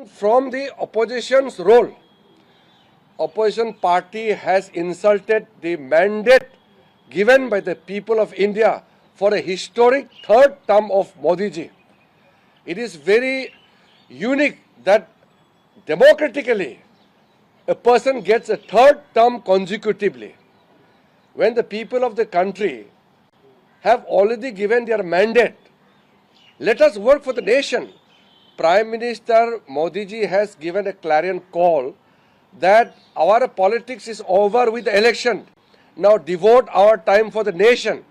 from the opposition's role, opposition party has insulted the mandate given by the people of India for a historic third term of Modi ji. It is very unique that democratically a person gets a third term consecutively. When the people of the country have already given their mandate, let us work for the nation. Prime Minister Modi ji has given a clarion call that our politics is over with the election. Now devote our time for the nation.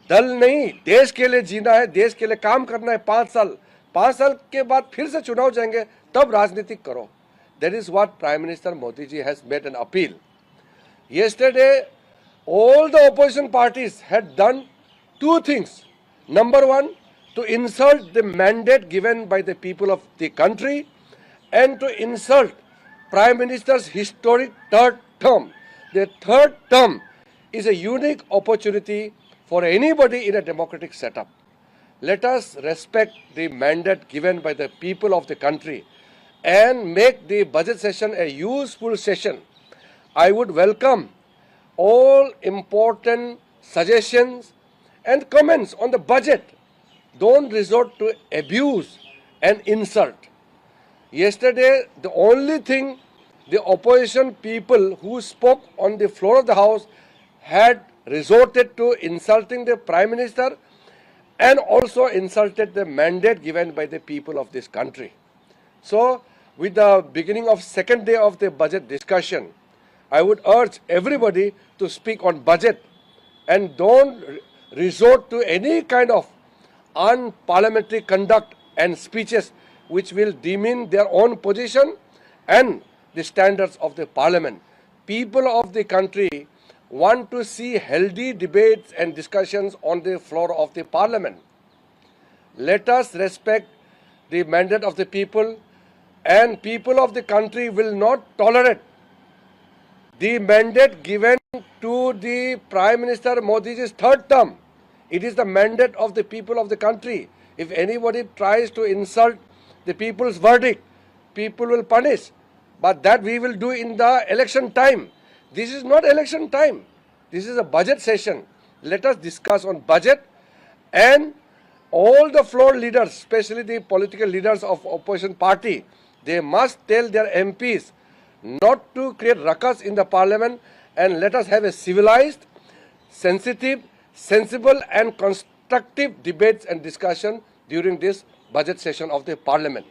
दल नहीं, देश के लिए जीना है, देश के लिए काम करना है 5 साल के बाद फिर से चुनाव जाएंगे, तब राजनीति करो. That is what Prime Minister Modi ji has made an appeal. Yesterday, all the opposition parties had done two things. Number one, to insult the mandate given by the people of the country and to insult Prime Minister's historic third term. The third term is a unique opportunity for anybody in a democratic setup. Let us respect the mandate given by the people of the country and make the budget session a useful session. I would welcome all important suggestions and comments on the budget. Don't resort to abuse and insult. Yesterday, the only thing the opposition people who spoke on the floor of the House had resorted to insulting the Prime Minister and also insulted the mandate given by the people of this country. So, with the beginning of second day of the budget discussion, I would urge everybody to speak on budget and don't resort to any kind of unparliamentary conduct and speeches which will demean their own position and the standards of the parliament. People of the country want to see healthy debates and discussions on the floor of the parliament. Let us respect the mandate of the people, and people of the country will not tolerate the mandate given to the Prime Minister Modi's third term. It is the mandate of the people of the country. If anybody tries to insult the people's verdict, people will punish. But that we will do in the election time. This is not election time. This is a budget session. Let us discuss on budget, and all the floor leaders, especially the political leaders of opposition party, they must tell their MPs not to create ruckus in the parliament, and let us have a civilized, sensitive, sensible and constructive debates and discussion during this budget session of the parliament.